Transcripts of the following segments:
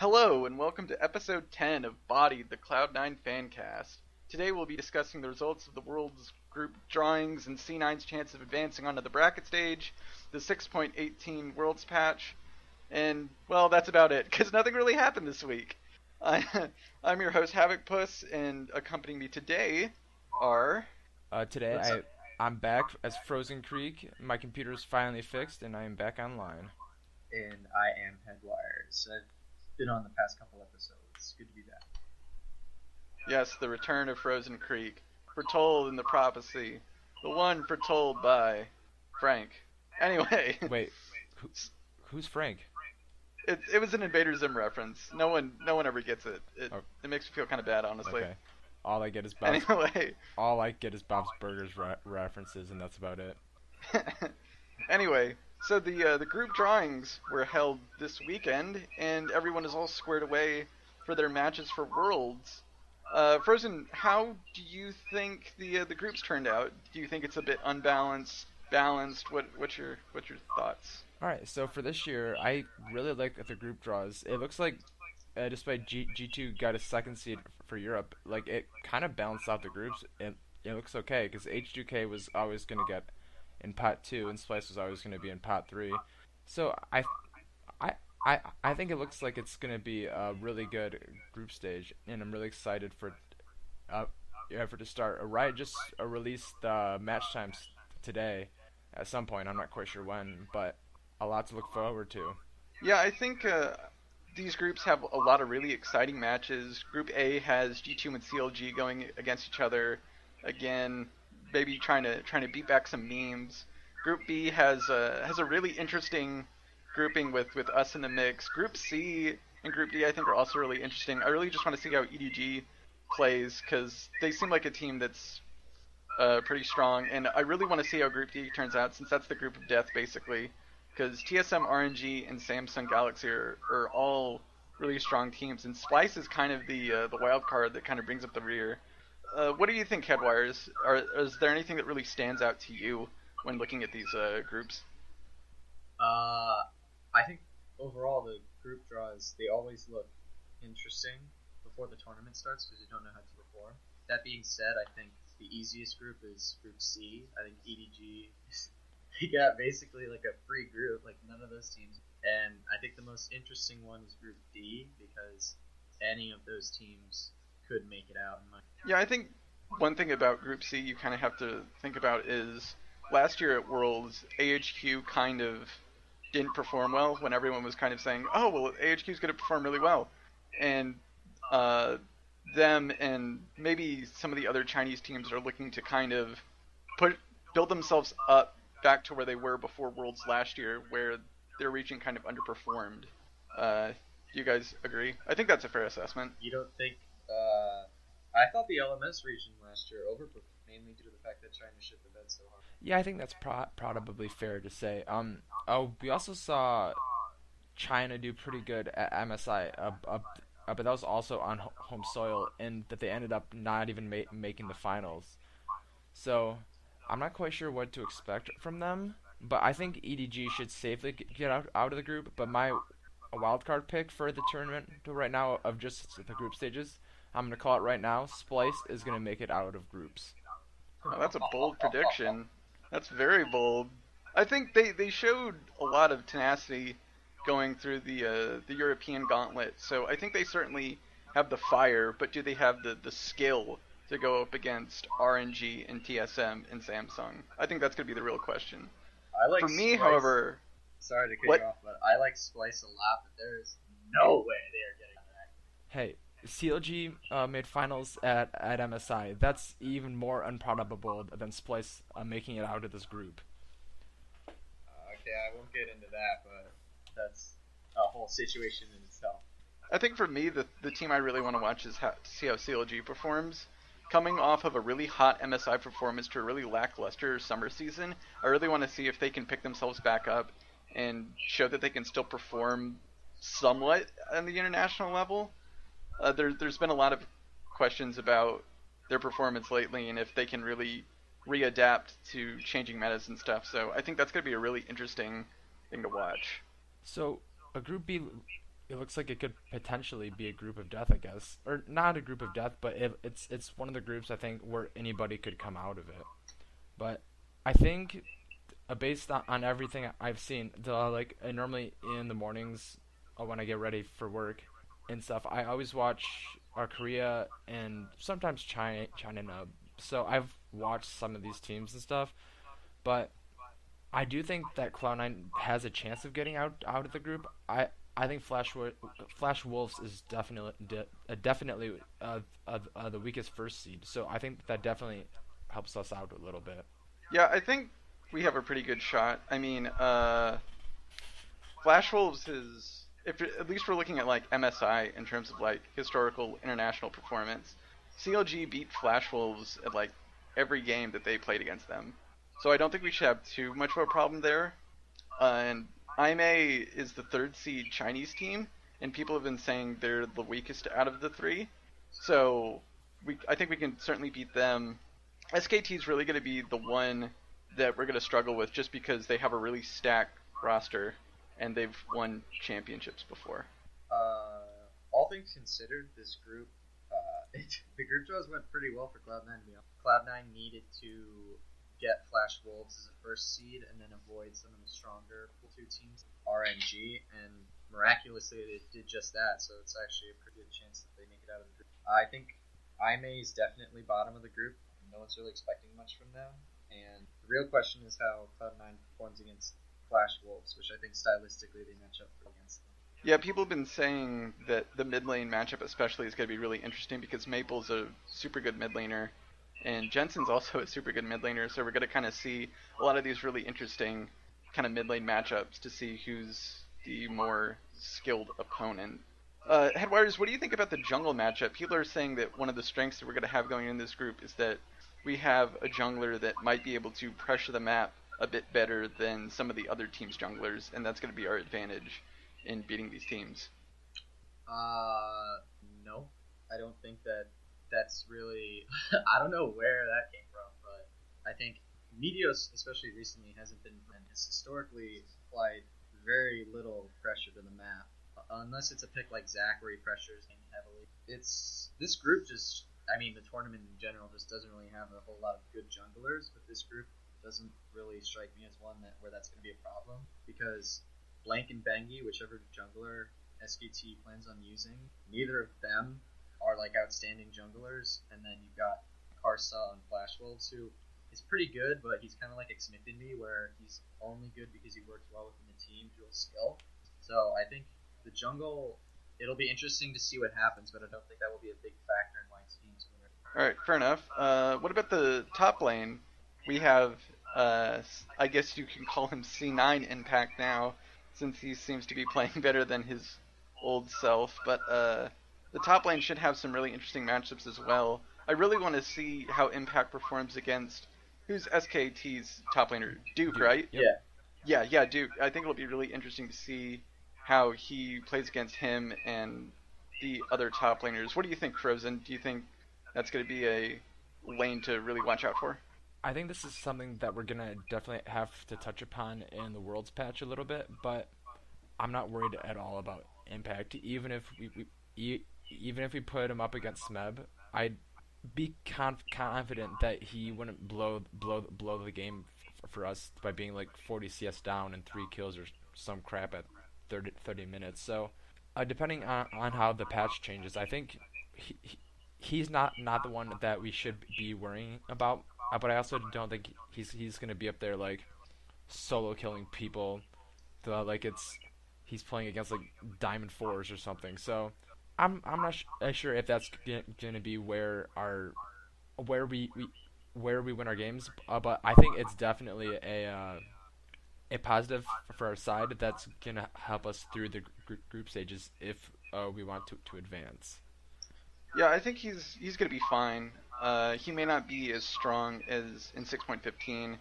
Hello, and welcome to Episode 10 of Body, the Cloud9 Fancast. Today we'll be discussing the results of the world's group drawings and C9's chance of advancing onto the bracket stage, the 6.18 Worlds patch, and, well, that's about it, because nothing really happened this week. I'm your host, havokpus, and accompanying me today are... Today I'm back as frozencreek. My computer's finally fixed, and I am back online. And I am Headwires. I've been on the past couple episodes. Good to be back. Yes, the return of frozencreek, foretold in the prophecy, the one foretold by Frank. Anyway. Wait, who's Frank? It was an Invader Zim reference. No one ever gets it. It makes me feel kind of bad, honestly. Okay. All I get is Bob's Burgers references, and that's about it. Anyway, so the group drawings were held this weekend, and everyone is all squared away for their matches for Worlds. Frozen, how do you think the groups turned out? Do you think it's a bit unbalanced, balanced? What's your thoughts? All right, so for this year, I really like the group draws. It looks like, despite G2 got a second seed for Europe, like it kind of balanced out the groups. It looks okay because H2K was always going to get in pot 2 and Splyce was always going to be in pot 3. So I think it looks like it's going to be a really good group stage, and I'm really excited for effort to start. Riot just released the match times today at some point. I'm not quite sure when, but a lot to look forward to. Yeah, I think these groups have a lot of really exciting matches. Group A has G2 and CLG going against each other again, maybe trying to beat back some memes. Group B has a really interesting grouping with us in the mix. Group C and Group D I think are also really interesting. I really just want to see how EDG plays because they seem like a team that's pretty strong, and I really want to see how Group D turns out since that's the group of death basically. Because TSM, RNG, and Samsung Galaxy are all really strong teams, and Splyce is kind of the wild card that kind of brings up the rear. What do you think, Headwires? Is there anything that really stands out to you when looking at these groups? I think overall the group draws, they always look interesting before the tournament starts because you don't know how to perform. That being said, I think the easiest group is Group C. I think EDG... They got basically like a free group, like none of those teams. And I think the most interesting one is Group D because any of those teams could make it out. Yeah, I think one thing about Group C you kind of have to think about is last year at Worlds, AHQ kind of didn't perform well when everyone was kind of saying, oh, well, AHQ is going to perform really well. And them and maybe some of the other Chinese teams are looking to kind of build themselves up back to where they were before Worlds last year, where their region kind of underperformed. Do you guys agree? I think that's a fair assessment. You don't think... I thought the LMS region last year overperformed, mainly due to the fact that China shipped the bed so hard. Yeah, I think that's probably fair to say. We also saw China do pretty good at MSI, but that was also on home soil, and that they ended up not even making the finals. So... I'm not quite sure what to expect from them, but I think EDG should safely get out of the group. But my wildcard pick for the tournament right now of just the group stages, I'm going to call it right now, Splyce is going to make it out of groups. Oh, that's a bold prediction. That's very bold. I think they showed a lot of tenacity going through the European gauntlet, so I think they certainly have the fire, but do they have the skill to go up against RNG and TSM and Samsung? I think that's going to be the real question. For me, Splyce, however... Sorry to cut you off, but I like Splyce a lot, but there is no way they are getting that. Hey, CLG made finals at MSI. That's even more improbable than Splyce making it out of this group. Okay, I won't get into that, but that's a whole situation in itself. I think for me, the team I really want to watch is to see how CLG performs. Coming off of a really hot MSI performance to a really lackluster summer season, I really want to see if they can pick themselves back up and show that they can still perform somewhat on the international level. There's been a lot of questions about their performance lately and if they can really readapt to changing metas and stuff. So I think that's going to be a really interesting thing to watch. So a Group B it looks like it could potentially be a group of death, I guess, or not a group of death, but it's one of the groups I think where anybody could come out of it. But I think based on everything I've seen, like normally in the mornings when I get ready for work and stuff, I always watch Korea and sometimes China. So I've watched some of these teams and stuff, but I do think that Cloud9 has a chance of getting out of the group. I think Flash Wolves is definitely the weakest first seed. So I think that definitely helps us out a little bit. Yeah, I think we have a pretty good shot. I mean, Flash Wolves is, if at least we're looking at like MSI in terms of like historical international performance. CLG beat Flash Wolves at like every game that they played against them. So I don't think we should have too much of a problem there. And IMAY is the third seed Chinese team, and people have been saying they're the weakest out of the three. So I think we can certainly beat them. SKT is really going to be the one that we're going to struggle with just because they have a really stacked roster and they've won championships before. All things considered, this group, the group draws went pretty well for Cloud9. Cloud9 needed to get Flash Wolves as a first seed and then avoid some of the stronger Pool 2 teams, RNG, and miraculously they did just that, so it's actually a pretty good chance that they make it out of the group. I think IMAY is definitely bottom of the group. No one's really expecting much from them, and the real question is how Cloud9 performs against Flash Wolves, which I think stylistically they match up against them. Yeah, people have been saying that the mid lane matchup especially is going to be really interesting because Maple's a super good mid laner, and Jensen's also a super good mid laner, so we're going to kind of see a lot of these really interesting kind of mid lane matchups to see who's the more skilled opponent. Headwires, what do you think about the jungle matchup? People are saying that one of the strengths that we're going to have going in this group is that we have a jungler that might be able to pressure the map a bit better than some of the other teams' junglers, and that's going to be our advantage in beating these teams. No. I don't think that's really... I don't know where that came from, but I think Meteos, especially recently, hasn't been... has historically applied very little pressure to the map, unless it's a pick like Zach where he pressures him heavily. This group just... I mean, the tournament in general just doesn't really have a whole lot of good junglers, but this group doesn't really strike me as one where that's going to be a problem, because Blank and Bengi, whichever jungler SKT plans on using, neither of them are like outstanding junglers, and then you've got Karsa and Flash Wolves, who is pretty good, but he's kind of like Xmithemy, where he's only good because he works well within the team, dual skill. So I think the jungle, it'll be interesting to see what happens, but I don't think that will be a big factor in why teams win. Alright, fair enough. What about the top lane? We have, I guess you can call him C9 Impact now, since he seems to be playing better than his old self, but the top lane should have some really interesting matchups as well. I really want to see how Impact performs against, who's SKT's top laner? Duke, right? Yep. Yeah, Duke. I think it'll be really interesting to see how he plays against him and the other top laners. What do you think, Frozen? Do you think that's going to be a lane to really watch out for? I think this is something that we're gonna definitely have to touch upon in the Worlds patch a little bit, but I'm not worried at all about Impact. Even if we put him up against Smeb, I'd be confident that he wouldn't blow the game for us by being like 40 CS down and 3 kills or some crap at 30 minutes. So depending on how the patch changes, I think he's not the one that we should be worrying about. But I also don't think he's gonna be up there like solo killing people, like he's playing against like Diamond 4s or something. So I'm not sure if that's gonna be where we win our games. But I think it's definitely a positive for our side that's gonna help us through the group stages if we want to advance. Yeah, I think he's going to be fine. He may not be as strong as in 6.15,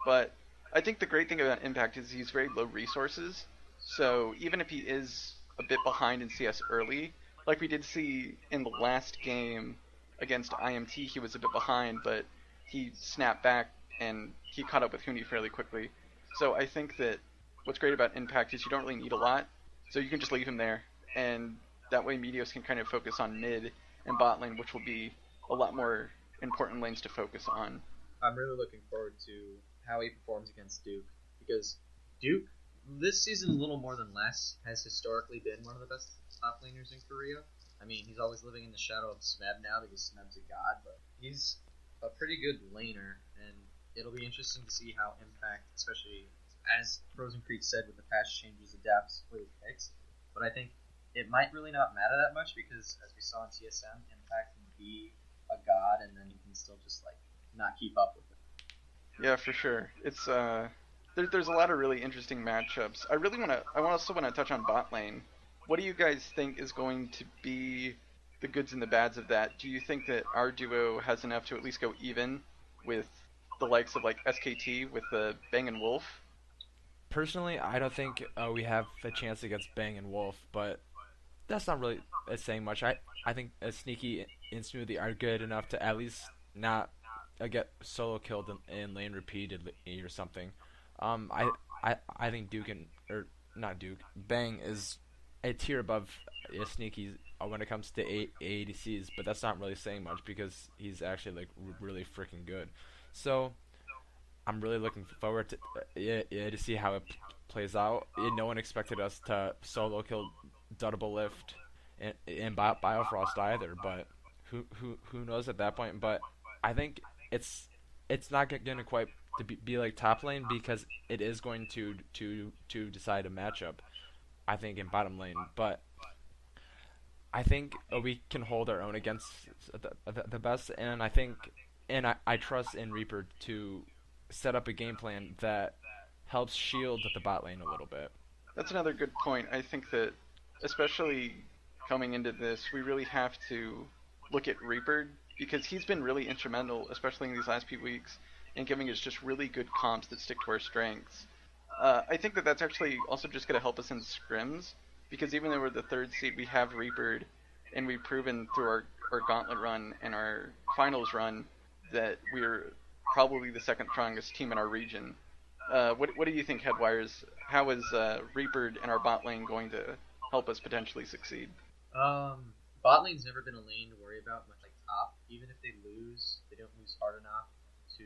but I think the great thing about Impact is he's very low resources. So even if he is a bit behind in CS early, like we did see in the last game against IMT, he was a bit behind, but he snapped back and he caught up with Huni fairly quickly. So I think that what's great about Impact is you don't really need a lot, so you can just leave him there and that way Meteos can kind of focus on mid and bot lane, which will be a lot more important lanes to focus on. I'm really looking forward to how he performs against Duke, because Duke, this season a little more than last, has historically been one of the best top laners in Korea. I mean, he's always living in the shadow of Smeb now because Smeb's a god, but he's a pretty good laner, and it'll be interesting to see how Impact, especially as frozencreek said with the patch changes, adapts with his picks. But I think it might really not matter that much because, as we saw in TSM, Impact can be a god, and then you can still just like not keep up with it. Yeah, for sure. It's there's a lot of really interesting matchups. I also want to touch on bot lane. What do you guys think is going to be the goods and the bads of that? Do you think that our duo has enough to at least go even with the likes of like SKT with the Bang and Wolf? Personally, I don't think we have a chance against Bang and Wolf, but that's not really saying much. I think Sneaky and Smoothie are good enough to at least not get solo killed in lane repeatedly or something. I think Bang is a tier above Sneaky when it comes to ADCs, but that's not really saying much because he's actually like really freaking good. So I'm really looking forward to see how it plays out. No one expected us to solo kill Double Lift and Biofrost either, but who knows at that point? But I think it's not going to quite to be like top lane because it is going to decide a matchup, I think, in bottom lane. But I think we can hold our own against the best, and I trust in Reaper to set up a game plan that helps shield the bot lane a little bit. That's another good point. I think that, especially coming into this, we really have to look at Reaper because he's been really instrumental, especially in these last few weeks, in giving us just really good comps that stick to our strengths. I think that that's actually also just going to help us in scrims, because even though we're the third seed, we have Reapered, and we've proven through our gauntlet run and our finals run that we're probably the second strongest team in our region. What do you think, Headwires? How is Reapered and our bot lane going to help us potentially succeed? Bot lane's never been a lane to worry about much like top. Even if they lose, they don't lose hard enough to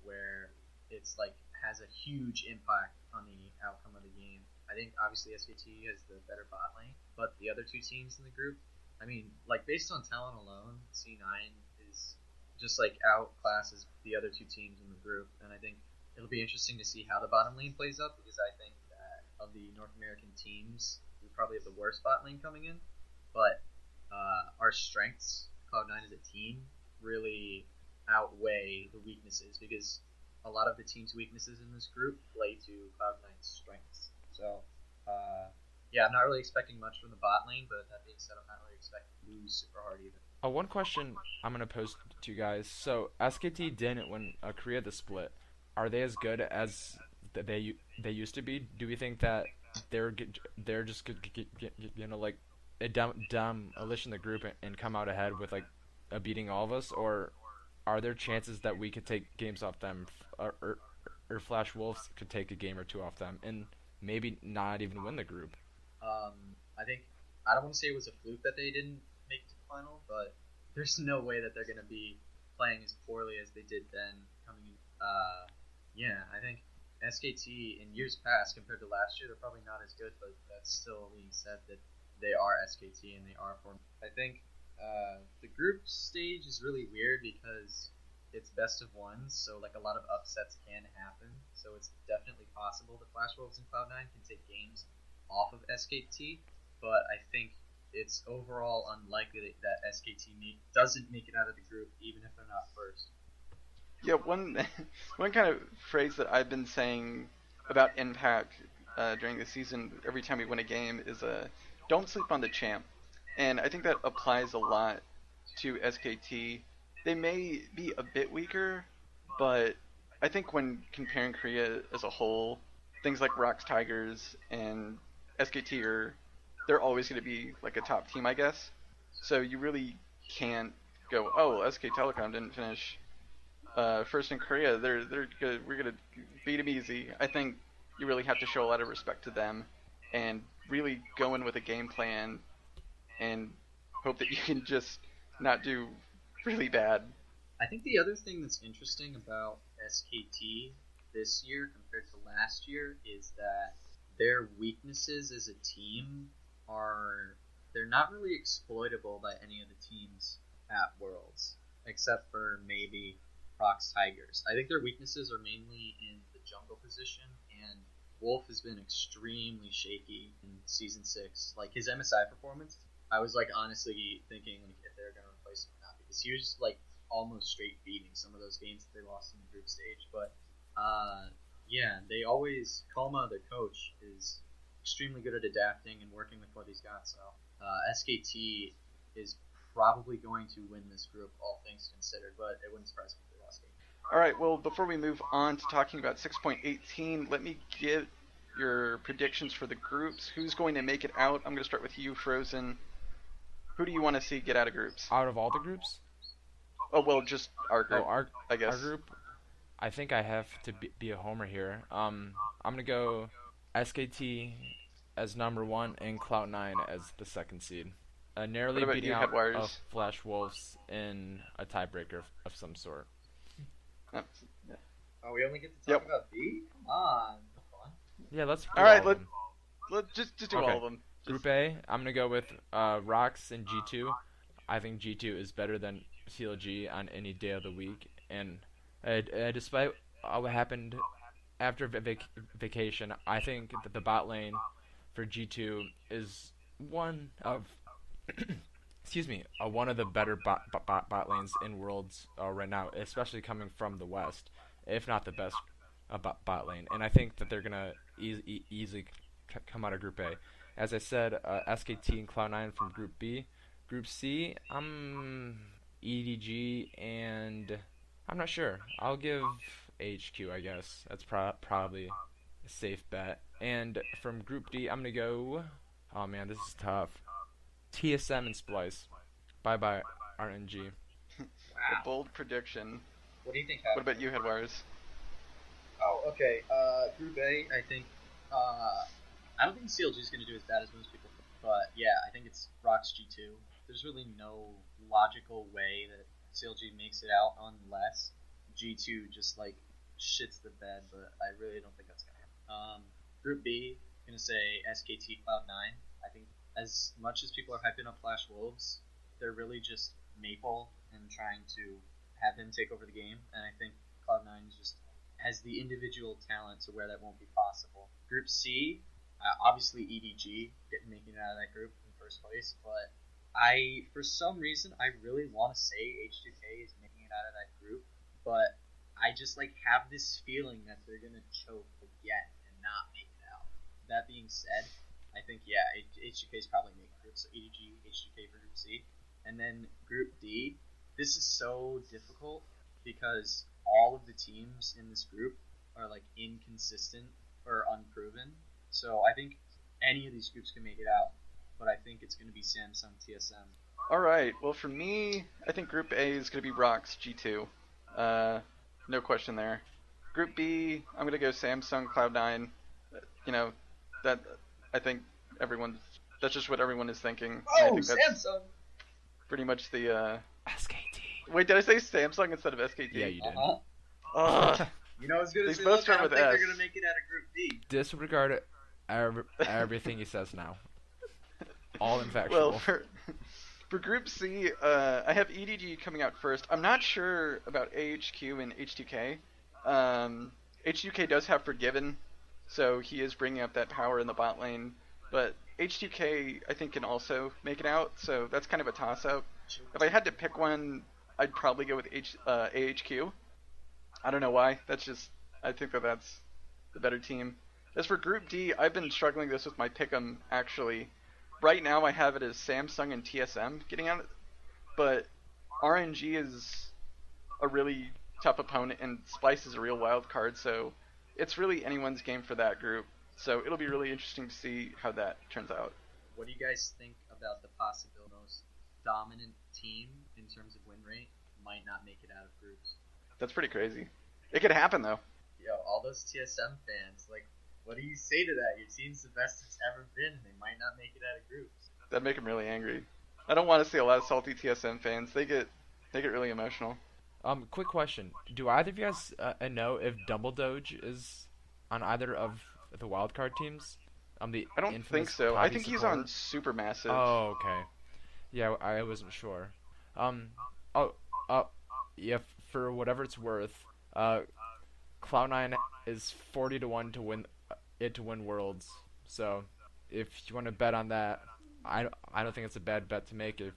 where it's like has a huge impact on the outcome of the game. I think obviously SKT has the better bot lane, but the other two teams in the group, I mean, like based on talent alone, C9 is just like outclasses the other two teams in the group, and I think it'll be interesting to see how the bottom lane plays up because I think that of the North American teams, we probably have the worst bot lane coming in, but our strengths, Cloud9 as a team, really outweigh the weaknesses because a lot of the team's weaknesses in this group play to Cloud9's strengths. So, yeah, I'm not really expecting much from the bot lane, but that being said, I'm not really expecting to lose super hard either. One question I'm going to pose to you guys. So, SKT didn't win Korea the split. Are they as good as they used to be? Do we think that they're just like a demolition the group and come out ahead with like beating all of us, or are there chances that we could take games off them, or Flash Wolves could take a game or two off them and maybe not even win the group? I don't want to say it was a fluke that they didn't make the final, but there's no way that they're going to be playing as poorly as they did then coming in. Yeah, I think SKT in years past compared to last year, they're probably not as good, but that's still being said that they are SKT and they are for. I think the group stage is really weird because it's best of ones, so like a lot of upsets can happen. So it's definitely possible that Flash Wolves and Cloud9 can take games off of SKT, but I think it's overall unlikely that SKT doesn't make it out of the group, even if they're not first. Yeah, one kind of phrase that I've been saying about Impact during the season, every time we win a game, is don't sleep on the champ. And I think that applies a lot to SKT. They may be a bit weaker, but I think when comparing Korea as a whole, things like Rocks Tigers and SKT they're always going to be like a top team, I guess. So you really can't go, oh, SK Telecom didn't finish first in Korea. They're good. We're gonna beat them easy. I think you really have to show a lot of respect to them and really go in with a game plan and hope that you can just not do really bad. I think the other thing that's interesting about SKT this year compared to last year is that their weaknesses as a team they're not really exploitable by any of the teams at Worlds, except for maybe Rock's Tigers. I think their weaknesses are mainly in the jungle position, and Wolf has been extremely shaky in Season 6. Like, his MSI performance, I was, like, honestly thinking like, if they're going to replace him or not, because he was, like, almost straight beating some of those games that they lost in the group stage. But, yeah, they always, Kalma, the coach, is extremely good at adapting and working with what he's got, so SKT is probably going to win this group, all things considered, but it wouldn't surprise me if they lost game. Alright, well, before we move on to talking about 6.18, let me give your predictions for the groups. Who's going to make it out? I'm going to start with you, Frozen. Who do you want to see get out of groups? Out of all the groups? Oh, well, just our group, I guess. Our group? I think I have to be a homer here. I'm going to go SKT as number 1 and Cloud9 as the 2nd seed. Narrowly beating out Headwires? Flash Wolves in a tiebreaker of some sort. Yeah. Oh, we only get to talk about B? Come on. Fun. Yeah, let's do Alright, all of them. let's just do Okay. all of them. Group A, I'm going to go with Rox and G2. I think G2 is better than CLG on any day of the week. And despite what happened after vacation, I think that the bot lane for G2 is one of one of the better bot lanes in Worlds right now, especially coming from the West, if not the best bot lane. And I think that they're gonna easily come out of Group A. As I said, SKT and Cloud9 from Group B. Group C, EDG, and I'm not sure. I'll give HQ, I guess. That's probably a safe bet. And from Group D, I'm gonna go. Oh man, this is tough. TSM and Splyce. Bye bye RNG. A bold prediction. What do you think What about you, Headwires? Oh, okay. Group A, I think. I don't think CLG is going to do as bad as most people think, but yeah, I think it's Rox G2. There's really no logical way that CLG makes it out unless G2 just like shits the bed, but I really don't think that's going to happen. Group B, I'm going to say SKT Cloud9. I think as much as people are hyping up Flash Wolves, they're really just Maple and trying to have him take over the game, and I think Cloud9 just has the individual talent to where that won't be possible. Group C, obviously EDG making it out of that group in first place, but for some reason, I really want to say H2K is making it out of that group, but I just have this feeling that they're gonna choke again and not make it out. That being said, I think H2K is probably making groups, so EDG, H2K for Group C, and then Group D. This is so difficult because all of the teams in this group are inconsistent or unproven. So I think any of these groups can make it out, but I think it's going to be Samsung TSM. Alright, well for me, I think Group A is going to be Rox G2. No question there. Group B, I'm going to go Samsung Cloud9. That I think that's just what everyone is thinking. Oh, I think that's Samsung! pretty much the SKT. Wait, did I say Samsung instead of SKT? Yeah, you did. Ugh. You know, I was going They to say, both look, start I don't with think S. they're going to make it out of Group D. Disregard everything he says now. All infactual. Well, for Group C, I have EDG coming out first. I'm not sure about AHQ and H2K. H2K does have Forgiven, so he is bringing up that power in the bot lane. But H2K, I think, can also make it out, so that's kind of a toss-up. If I had to pick one, I'd probably go with AHQ. I don't know why. I think that's the better team. As for Group D, I've been struggling this with my pick'em, actually. Right now I have it as Samsung and TSM getting out, but RNG is a really tough opponent, and Splyce is a real wild card, so it's really anyone's game for that group. So it'll be really interesting to see how that turns out. What do you guys think about the possibility most dominant team in terms of win rate might not make it out of groups? That's pretty crazy. It could happen, though. Yo, all those TSM fans, what do you say to that? Your team's the best it's ever been, and they might not make it out of groups. That'd make him really angry. I don't want to see a lot of salty TSM fans. They get really emotional. Quick question: do either of you guys know if Doge is on either of the wildcard teams? The I don't think infamous so. I Poppy think he's support? on Supermassive. Oh, okay. Yeah, I wasn't sure. Um, oh, yeah. For whatever it's worth, Cloud9 is 40 to 1 to win Worlds. So, if you want to bet on that, I don't think it's a bad bet to make if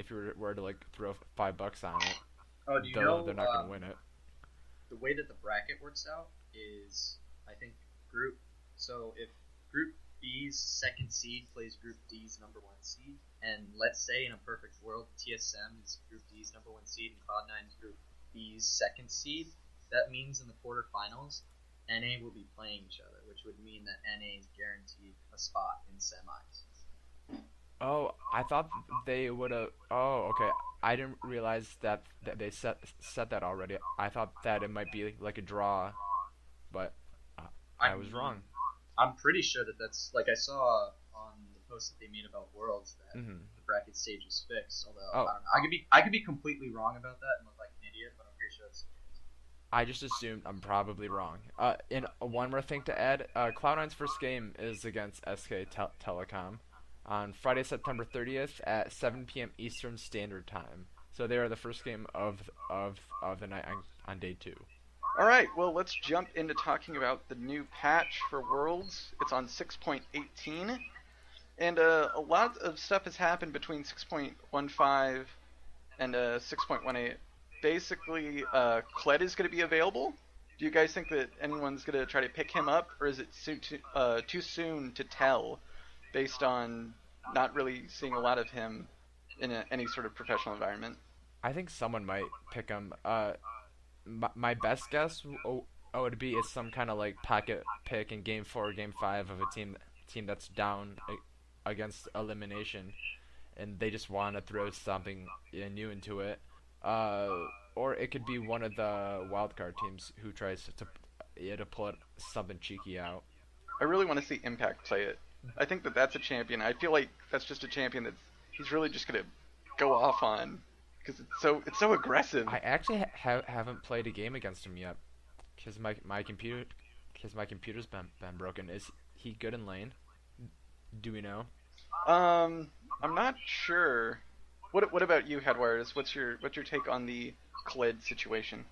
you were to like throw $5 on it. Oh, do you Though know they're not gonna win it. the way that the bracket works out is, I think, so if Group B's second seed plays Group D's number 1 seed, and let's say in a perfect world, TSM is Group D's number 1 seed and Cloud9 is Group B's second seed, that means in the quarterfinals, NA will be playing each other, which would mean that NA is guaranteed a spot in semis. Oh, I thought they would have. Oh, okay. I didn't realize that they set that already. I thought that it might be like a draw, but I was wrong. I'm pretty sure that that's, like, I saw on the post that they made about Worlds that the bracket stage was fixed. Although I don't know, I could be completely wrong about that and look like an idiot, but I'm pretty sure it's. I just assumed I'm probably wrong. And one more thing to add: Cloud9's first game is against SK Telecom on Friday, September 30th at 7 p.m. Eastern Standard Time. So they are the first game of the night on day 2. All right, well, let's jump into talking about the new patch for Worlds. It's on 6.18, and a lot of stuff has happened between 6.15 and 6.18. Basically, Kled is going to be available. Do you guys think that anyone's going to try to pick him up, or is it too soon to tell, based on not really seeing a lot of him in any sort of professional environment? I think someone might pick him. My best guess would be it's some kind of like pocket pick in Game 4 or Game 5 of a team that's down against elimination, and they just want to throw something new into it. Or it could be one of the wildcard teams who tries to pull something cheeky out. I really want to see Impact play it. I think that's a champion. I feel like that's just a champion that he's really just gonna go off on because it's so aggressive. I actually haven't played a game against him yet because my computer's been broken. Is he good in lane? Do we know? I'm not sure. What about you, Headwires? What's your take on the Kled situation?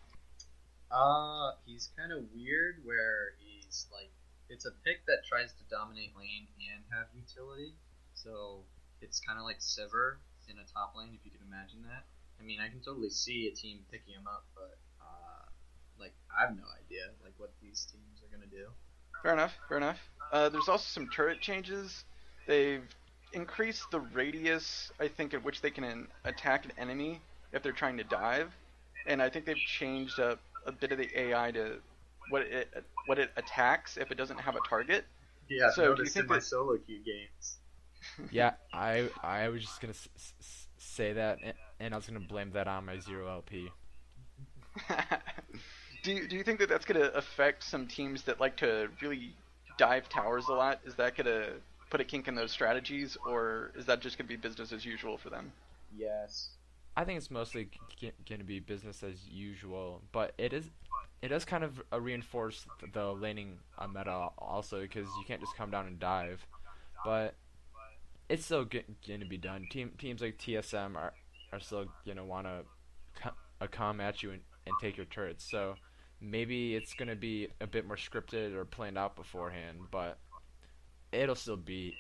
He's kind of weird where he's like, it's a pick that tries to dominate lane and have utility, so it's kind of like Sivir in a top lane, if you can imagine that. I mean, I can totally see a team picking him up, but like, I have no idea like what these teams are gonna do. Fair enough. There's also some turret changes. They've increased the radius, I think, at which they can attack an enemy if they're trying to dive, and I think they've changed up a bit of the AI to what it attacks if it doesn't have a target. Yeah, I've so noticed in my solo queue games. Yeah, I was just gonna say that, and I was gonna blame that on my 0 LP. Do you think that that's gonna affect some teams that like to really dive towers a lot? Is that gonna put a kink in those strategies, or is that just gonna be business as usual for them? Yes. I think it's mostly gonna be business as usual, but it does kind of reinforce the laning meta also, because you can't just come down and dive, but it's still gonna be done. Teams like TSM are still gonna want to come at you and take your turrets, so maybe it's gonna be a bit more scripted or planned out beforehand, but it'll still be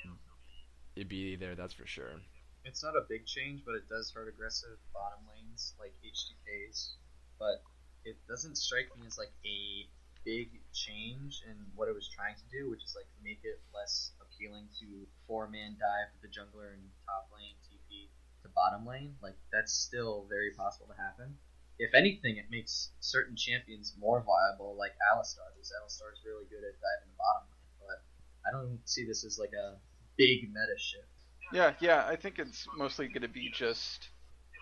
there, that's for sure. It's not a big change, but it does hurt aggressive bottom lanes like H2Ks, but it doesn't strike me as like a big change in what it was trying to do, which is like make it less appealing to 4-man dive with the jungler in top lane TP to bottom lane. Like, that's still very possible to happen. If anything, it makes certain champions more viable, like Alistar, because Alistar is really good at diving the bottom lane, but I don't see this as like a big meta shift. Yeah, I think it's mostly going to be just,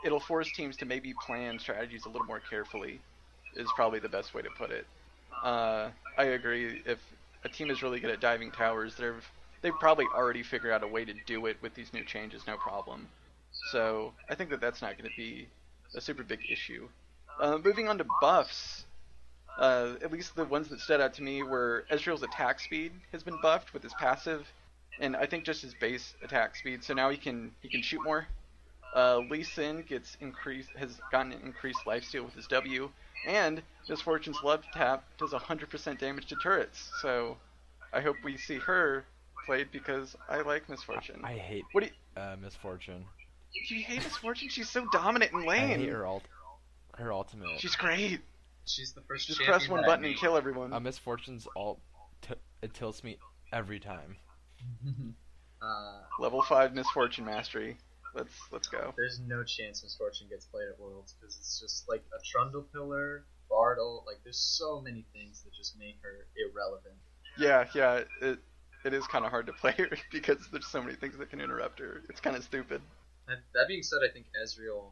it'll force teams to maybe plan strategies a little more carefully, is probably the best way to put it. I agree, if a team is really good at diving towers, they're they've probably already figured out a way to do it with these new changes, no problem. So I think that that's not going to be a super big issue. Moving on to buffs, at least the ones that stood out to me were Ezreal's attack speed has been buffed with his passive, and I think just his base attack speed. So now he can shoot more. Lee Sin has gotten an increased lifesteal with his W, and Misfortune's Love Tap does 100% damage to turrets. So I hope we see her played because I like Misfortune. I hate What do Misfortune. you hate Misfortune? She's so dominant in I lane. hate her ultimate. She's great. She's the first Just champion press one that button I and made. kill everyone. Misfortune's ult, it tilts me every time. Level 5 Misfortune Mastery. Let's go. There's no chance Misfortune gets played at Worlds because it's just like a Trundle Pillar, Bardal. Like there's so many things that just make her irrelevant. Yeah, it is kind of hard to play her because there's so many things that can interrupt her. It's kind of stupid. That being said, I think Ezreal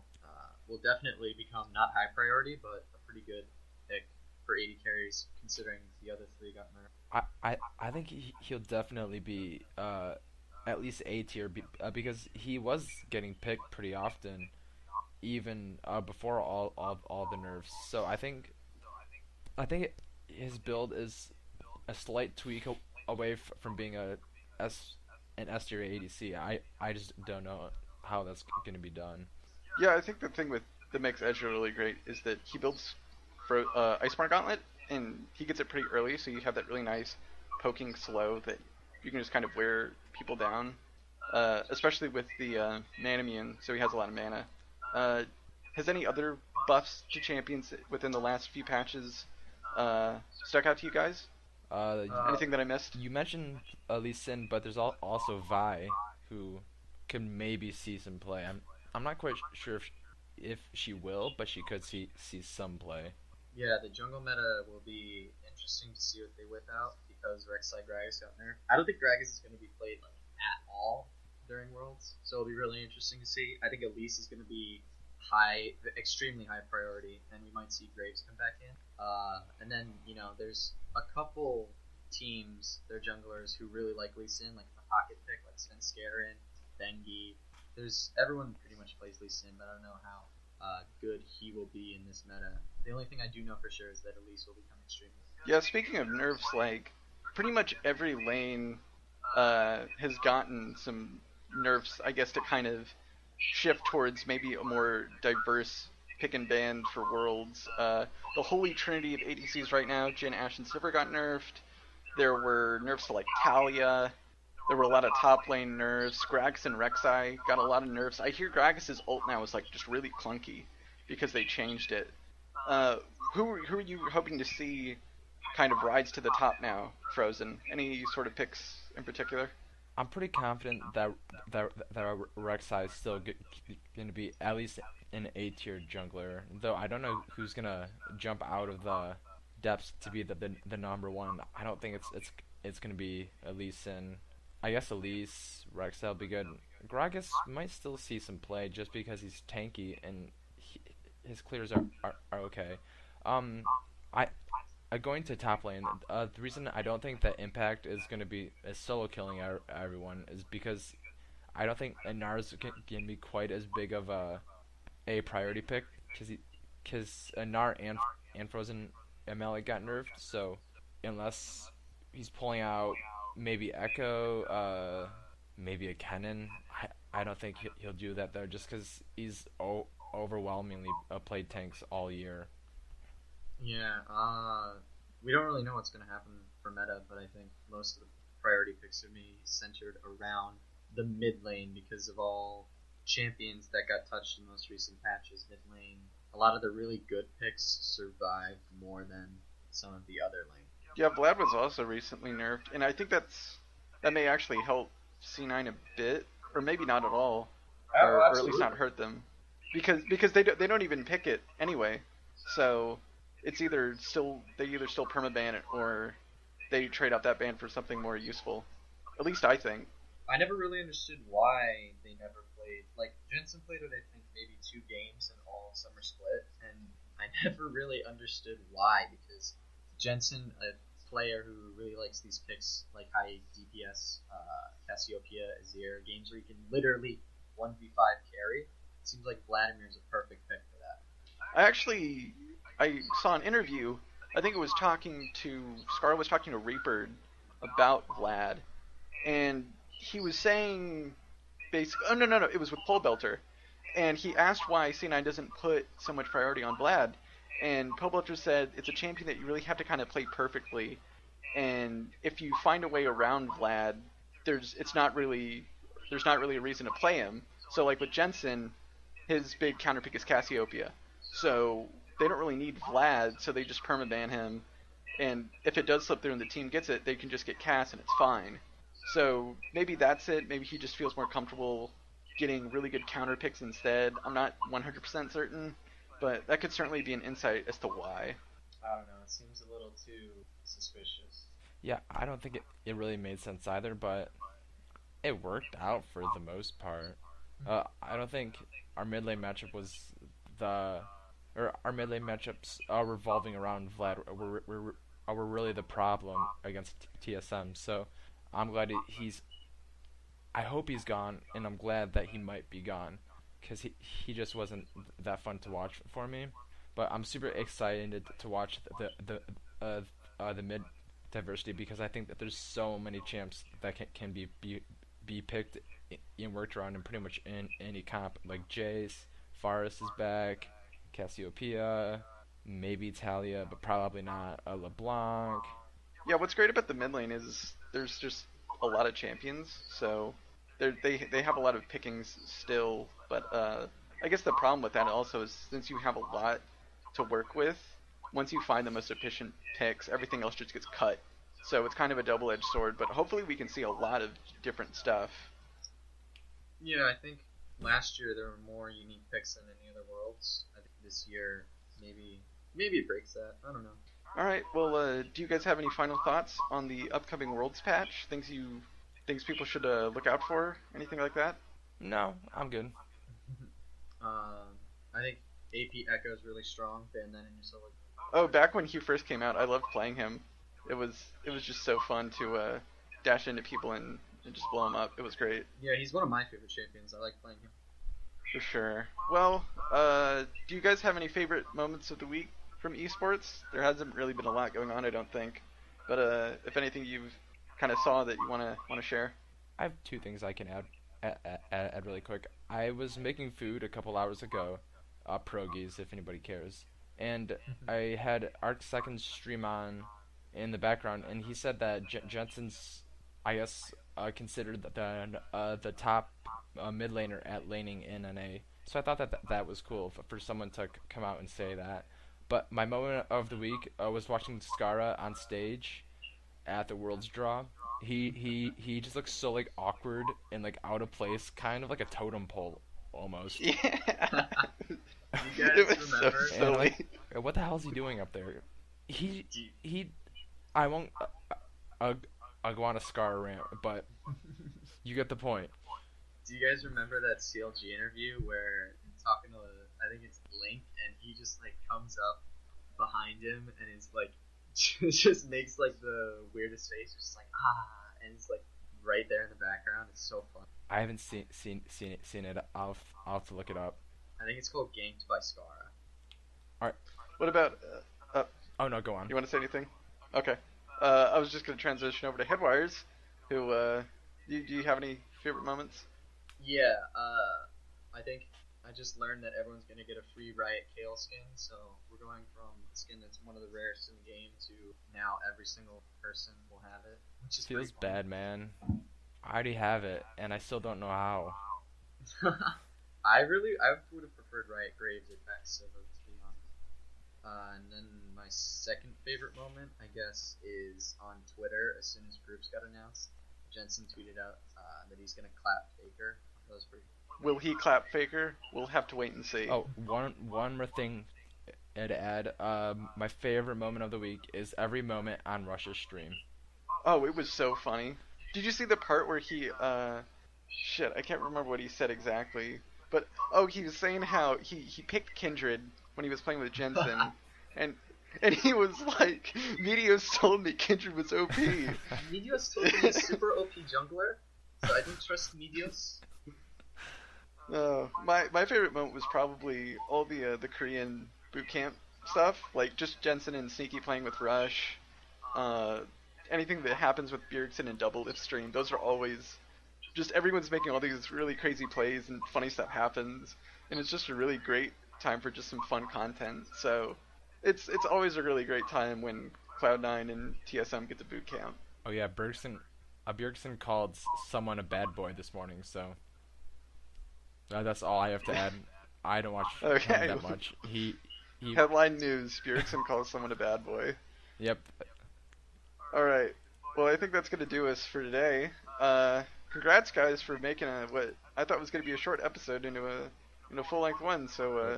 will definitely become not high priority, but a pretty good pick for 80 carries considering the other three got nerfed. I think he'll definitely be at least A tier because he was getting picked pretty often, even before all the nerfs. So I think his build is a slight tweak away from being an S tier ADC. I just don't know how that's going to be done. Yeah, I think the thing that makes Ezreal really great is that he builds Iceborne Gauntlet, and he gets it pretty early, so you have that really nice poking slow that you can just kind of wear people down, especially with the Nanimmune, so he has a lot of mana. Has any other buffs to champions within the last few patches stuck out to you guys? Anything that I missed? You mentioned Lee Sin, but there's also Vi, who can maybe see some play. I'm not quite sure if she will, but she could see some play. Yeah, the jungle meta will be interesting to see what they whip out because Rek'Sai Gragas got nerfed. I don't think Gragas is going to be played like at all during Worlds, so it'll be really interesting to see. I think Elise is going to be extremely high priority, and we might see Graves come back in. And then there's a couple teams, their junglers who really like Lee Sin, like the pocket pick, like Svenskeren, Bengi. Everyone pretty much plays Lee Sin, but I don't know how good he will be in this meta. The only thing I do know for sure is that Elise will become extremely. Yeah, speaking of nerfs, like pretty much every lane has gotten some nerfs, I guess, to kind of shift towards maybe a more diverse pick and ban for Worlds. The holy trinity of ADCs right now, Jhin, Ashe, and Sivir got nerfed. There were nerfs to like Talia. There were a lot of top lane nerfs. Gragas and Rek'Sai got a lot of nerfs. I hear Gragas' ult now is like just really clunky because they changed it. Who are you hoping to see kind of rise to the top now, Frozen? Any sort of picks in particular? I'm pretty confident that Rek'Sai is still going to be at least an A tier jungler, though I don't know who's going to jump out of the depths to be the number one. I don't think it's going to be Elise, and I guess Elise, Rek'Sai will be good. Gragas might still see some play just because he's tanky and his clears are okay. Going to top lane, the reason I don't think that Impact is going to be solo killing everyone is because I don't think Nar's going to be quite as big of a priority pick because Nar and Frozen ML got nerfed, so unless he's pulling out maybe Echo, maybe a Kennen, I don't think he'll do that though, just because he's overwhelmingly played tanks all year. Yeah, we don't really know what's going to happen for meta, but I think most of the priority picks are be centered around the mid lane because of all champions that got touched in the most recent patches. Mid lane, a lot of the really good picks survived more than some of the other lanes. Yeah, Vlad was also recently nerfed, and I think that may actually help C9 a bit, or maybe not at all, or at least not hurt them, because they don't even pick it anyway. So it's either still permaban it or they trade out that ban for something more useful. At least I think. I never really understood why they never played. Like Jensen played it, I think maybe 2 games in all summer split, and I never really understood why because Jensen, player who really likes these picks, like high DPS, Cassiopeia, Azir, games where you can literally 1v5 carry, it seems like Vladimir's a perfect pick for that. I saw an interview. I think it was Scar was talking to Reaper about Vlad, and he was saying basically, oh no, it was with Pole Belter, and he asked why C9 doesn't put so much priority on Vlad, and Pole Belter said it's a champion that you really have to kind of play perfectly, and if you find a way around Vlad, there's not really a reason to play him. So like with Jensen, his big counter pick is Cassiopeia, so they don't really need Vlad, so they just permaban him, and if it does slip through and the team gets it, they can just get Cass and it's fine. So maybe that's it. Maybe he just feels more comfortable getting really good counter picks instead. I'm not 100% certain, but that could certainly be an insight as to why. I don't know. It seems a little too suspicious. Yeah, I don't think it really made sense either, but it worked out for the most part. I don't think our mid lane matchup our mid lane matchups revolving around Vlad were really the problem against TSM. So I'm glad I hope he's gone, and I'm glad that he might be gone, because he just wasn't that fun to watch for me. But I'm super excited to watch the mid diversity, because I think that there's so many champs that can be picked and worked around in pretty much in any comp. Like Jace, Varus is back, Cassiopeia, maybe Talia, but probably not. LeBlanc. Yeah, what's great about the mid lane is there's just a lot of champions, so they have a lot of pickings still. But I guess the problem with that also is, since you have a lot to work with, once you find the most efficient picks, everything else just gets cut. So it's kind of a double-edged sword, but hopefully we can see a lot of different stuff. Yeah, I think last year there were more unique picks than any other Worlds. I think this year maybe it breaks that. I don't know. Alright, well, do you guys have any final thoughts on the upcoming Worlds patch? Things people should look out for? Anything like that? No, I'm good. I think AP Echo is really strong. Ban that in your solo. Oh, back when he first came out, I loved playing him. It was just so fun to dash into people and just blow them up. It was great. Yeah, he's one of my favorite champions. I like playing him. For sure. Well, do you guys have any favorite moments of the week from esports? There hasn't really been a lot going on, I don't think. But if anything you've kind of saw that you want to share. I have two things I can add really quick. I was making food a couple hours ago, Progies, if anybody cares, and I had Arc2nd's stream on in the background, and he said that Jensen's, I guess, considered the top mid laner at laning in NA. So I thought that was cool for someone to come out and say that. But my moment of the week was watching Skara on stage at the Worlds draw. He just looks so like awkward and like out of place, kind of like a totem pole almost. Yeah. You guys It was remember? so silly. Like, what the hell is he doing up there? I won't go on a Scar rant, but you get the point. Do you guys remember that CLG interview where talking to, I think it's Blink, and he just like comes up behind him and is like, just makes like the weirdest face, just like and it's like right there in the background. It's so fun. I haven't seen it. I'll have to look it up. I think it's called Ganked by Skara. Alright. What about Oh no, go on. you want to say anything? Okay. I was just going to transition over to Headwires, who do you have any favorite moments? Yeah, I think I just learned that everyone's going to get a free Riot Kale skin, so we're going from a skin that's one of the rarest in the game to now every single person will have it, which is Feels pretty fun. bad, man. I already have it, and I still don't know how. I would have preferred Riot Graves at Vex, to be honest. And then my second favorite moment, I guess, is on Twitter. As soon as groups got announced, Jensen tweeted out that he's gonna clap Faker. That was pretty cool. Will he clap Faker? We'll have to wait and see. Oh, one more thing to add. My favorite moment of the week is every moment on Rush's stream. Oh, it was so funny. Did you see the part where he shit, I can't remember what he said exactly. But he was saying how he picked Kindred when he was playing with Jensen, and and he was like, Meteos told me Kindred was OP. Meteos told me he's super OP jungler, so I don't trust Meteos. My favorite moment was probably all the Korean boot camp stuff, like just Jensen and Sneaky playing with Rush. Anything that happens with Bjergsen and Double Lift Stream, those are always just everyone's making all these really crazy plays and funny stuff happens, and it's just a really great time for just some fun content. So it's always a really great time when Cloud9 and TSM get to boot camp. Oh yeah, Bjergsen called someone a bad boy this morning, so that's all I have to add. I don't watch him that much. He Headline news: Bjergsen calls someone a bad boy. Yep. All right. Well, I think that's gonna do us for today. Congrats, guys, for making what I thought was gonna be a short episode into a full-length one. So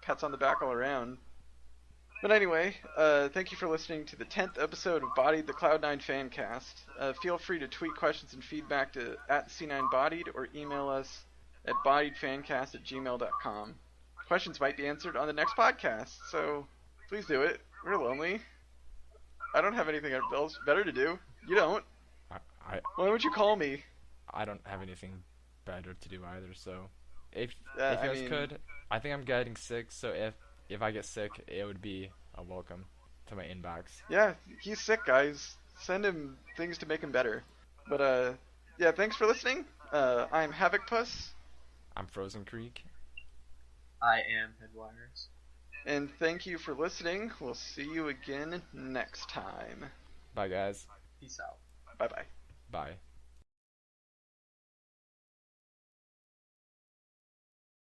pats on the back all around. But anyway, thank you for listening to the 10th episode of Bodied, the Cloud9 Fancast. Feel free to tweet questions and feedback to @C9Bodied or email us at bodiedfancast@gmail.com. Questions might be answered on the next podcast, so please do it. We're lonely. I don't have anything else better to do. You don't. Why would you call me? I don't have anything better to do either, so if you guys could, I think I'm getting sick, so if I get sick, it would be a welcome to my inbox. Yeah, he's sick, guys. Send him things to make him better. But yeah, thanks for listening. I'm havokpus. I'm frozencreek. I am Headwires. And thank you for listening. We'll see you again next time. Bye, guys. Peace out. Bye-bye. Bye.